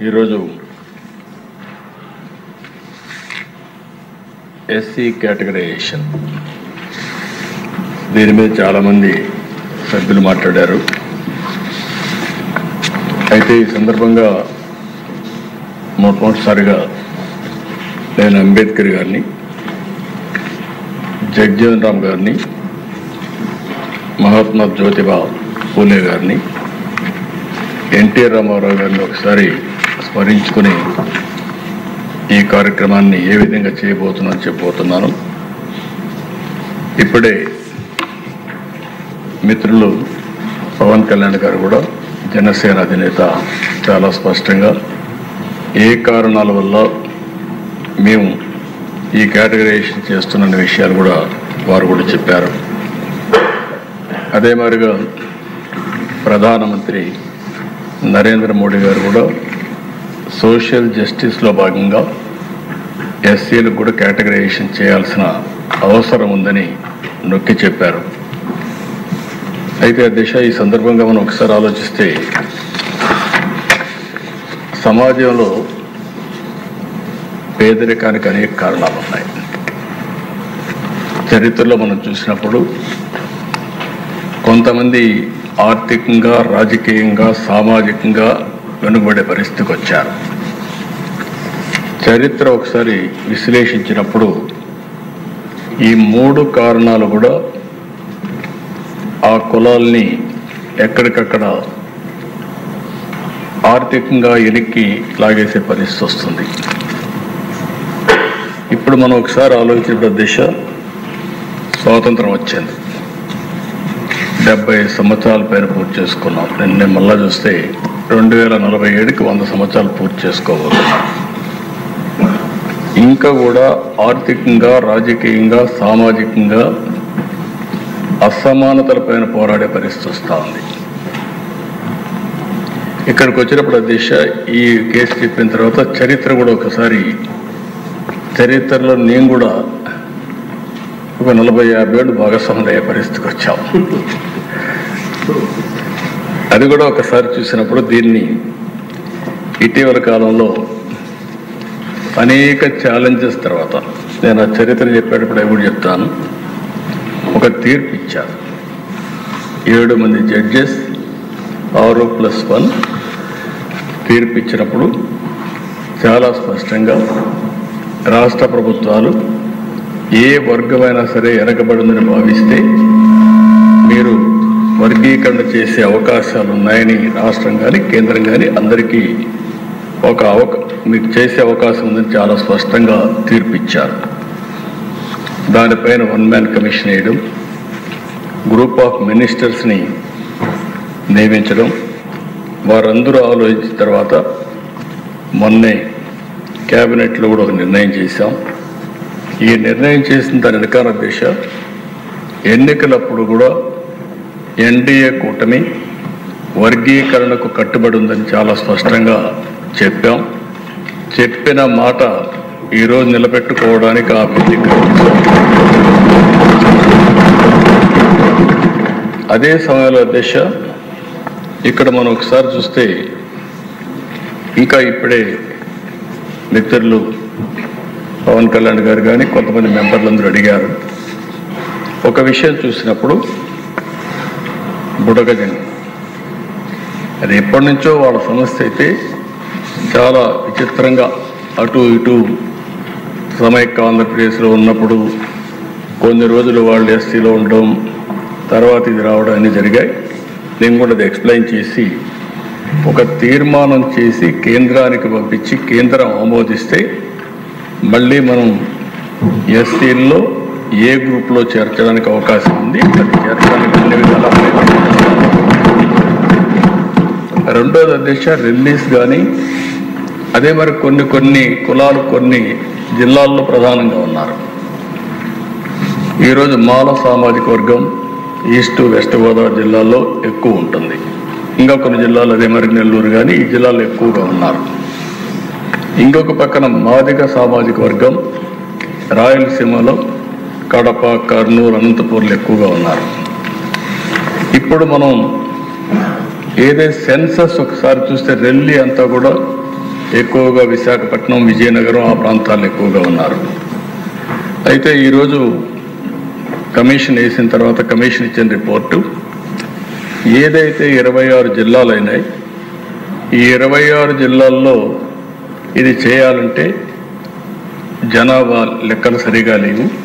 ఈరోజు SC categorisation దీని మీద చాలామంది సభ్యులు మాట్లాడారు. అయితే ఈ సందర్భంగా మొట్టమొదటిసారిగా నేను అంబేద్కర్ గారిని, జగజ్జీవన్ రామ్ గారిని, మహాత్మా జ్యోతిబా పూలే గారిని, ఎన్టీఆర్ రామారావు గారిని ఒకసారి స్మరించుకుని ఈ కార్యక్రమాన్ని ఏ విధంగా చేయబోతున్నానని చెప్పబోతున్నాను. ఇప్పుడే మిత్రులు పవన్ కళ్యాణ్ గారు కూడా, జనసేన అధినేత, చాలా స్పష్టంగా ఏ కారణాల వల్ల మేము ఈ కేటగరైజేషన్ చేస్తున్న విషయాలు కూడా వారు కూడా చెప్పారు. అదే మాదిరిగా ప్రధానమంత్రి నరేంద్ర మోడీ గారు కూడా సోషల్ జస్టిస్లో భాగంగా ఎస్సీలకు కూడా కేటగరైజేషన్ చేయాల్సిన అవసరం ఉందని నొక్కి చెప్పారు. అయితే దిశ ఈ సందర్భంగా మనం ఒకసారి ఆలోచిస్తే, సమాజంలో పేదరికానికి అనేక కారణాలు ఉన్నాయి. చరిత్రలో మనం చూసినప్పుడు కొంతమంది ఆర్థికంగా, రాజకీయంగా, సామాజికంగా వెనుకబడే పరిస్థితికి వచ్చారు. చరిత్ర ఒకసారి విశ్లేషించినప్పుడు ఈ 3 కారణాలు కూడా ఆ కులాల్ని ఎక్కడికక్కడ ఆర్థికంగా వెనక్కి లాగేసే పరిస్థితి వస్తుంది. ఇప్పుడు మనం ఒకసారి ఆలోచించిన దిశ, స్వాతంత్రం వచ్చింది, 70 సంవత్సరాల పైన పూర్తి చేసుకున్నాం. నిన్న మళ్ళా చూస్తే 2047కి 100 సంవత్సరాలు పూర్తి చేసుకోబోతున్నాం. ఇంకా కూడా ఆర్థికంగా, రాజకీయంగా, సామాజికంగా అసమానతలపైన పోరాడే పరిస్థితి వస్తూ ఉంది. ఇక్కడికి వచ్చినప్పుడు దిశ ఈ కేసు చెప్పిన తర్వాత చరిత్ర కూడా ఒకసారి, చరిత్రలో నేను కూడా ఒక 40-50 ఏళ్ళు భాగస్వాములు అయ్యే పరిస్థితికి వచ్చాం. అది కూడా ఒకసారి చూసినప్పుడు దీన్ని ఇటీవల కాలంలో అనేక ఛాలెంజెస్ తర్వాత, నేను ఆ చరిత్ర చెప్పేటప్పుడు కూడా చెప్తాను, ఒక తీర్పు ఇచ్చారు. 7 మంది జడ్జెస్ 6+1 తీర్పు ఇచ్చినప్పుడు చాలా స్పష్టంగా రాష్ట్ర ప్రభుత్వాలు ఏ వర్గమైనా సరే వెనకబడిందని భావిస్తే మీరు వర్గీకరణ చేసే అవకాశాలు ఉన్నాయని రాష్ట్రం కానీ, కేంద్రం కానీ అందరికీ మీకు చేసే అవకాశం ఉందని చాలా స్పష్టంగా తీర్పు ఇచ్చారు. దానిపైన 1 మ్యాన్ కమిషన్ వేయడం, గ్రూప్ ఆఫ్ మినిస్టర్స్ని నియమించడం, వారందరూ ఆలోచించిన తర్వాత మొన్నే క్యాబినెట్లో కూడా ఒక నిర్ణయం చేశాం. ఈ నిర్ణయం చేసిన దాని వెనకాల దిశ, ఎన్నికలప్పుడు కూడా ఎన్డీఏ కూటమి వర్గీకరణకు కట్టుబడి ఉందని చాలా స్పష్టంగా చెప్పాం. చెప్పిన మాట ఈరోజు నిలబెట్టుకోవడానికి ఆ ఎన్నిక. అదే సమయంలో దిశ, ఇక్కడ మనం ఒకసారి చూస్తే, ఇంకా ఇప్పుడే మిత్రులు పవన్ కళ్యాణ్ గారు కానీ కొంతమంది మెంబర్లందరూ అడిగారు. ఒక విషయం చూసినప్పుడు బుడగజంగ, అది ఎప్పటి నుంచో వాళ్ళ సమస్య అయితే చాలా విచిత్రంగా అటు ఇటు సమైక్య ఆంధ్రప్రదేశ్లో ఉన్నప్పుడు కొన్ని రోజులు వాళ్ళు ఎస్సీలో ఉండడం, తర్వాత ఇది రావడం అన్నీ జరిగాయి. నేను కూడా అది ఎక్స్ప్లెయిన్ చేసి ఒక తీర్మానం చేసి కేంద్రానికి పంపించి కేంద్రం ఆమోదిస్తే మళ్ళీ మనం ఎస్సీల్లో ఏ గ్రూప్లో చేర్చడానికి అవకాశం ఉంది, అది చేర్చడానికి అన్ని విధాలా. రెండోది దిశ, రిలీజ్ కానీ అదే మరి కొన్ని కులాలు కొన్ని జిల్లాల్లో ప్రధానంగా ఉన్నారు. ఈరోజు మాల సామాజిక వర్గం ఈస్ట్ వెస్ట్ గోదావరి జిల్లాల్లో ఎక్కువ ఉంటుంది. ఇంకా కొన్ని జిల్లాలు అదే మరి నెల్లూరు కానీ ఈ జిల్లాలో ఎక్కువగా ఉన్నారు. ఇంకొక పక్కన మాదిగ సామాజిక వర్గం రాయలసీమలో కడప, కర్నూలు, అనంతపూర్లు ఎక్కువగా ఉన్నారు. ఇప్పుడు మనం ఏదైతే సెన్సస్ ఒకసారి చూస్తే రెల్లి అంతా కూడా ఎక్కువగా విశాఖపట్నం, విజయనగరం ఆ ప్రాంతాల్లో ఎక్కువగా ఉన్నారు. అయితే ఈరోజు కమిషన్ వేసిన తర్వాత కమిషన్ ఇచ్చిన రిపోర్టు ఏదైతే 26 జిల్లాలు అయినాయి, ఈ 26 జిల్లాల్లో ఇది చేయాలంటే జనాభా లెక్కలు సరిగా లేవు.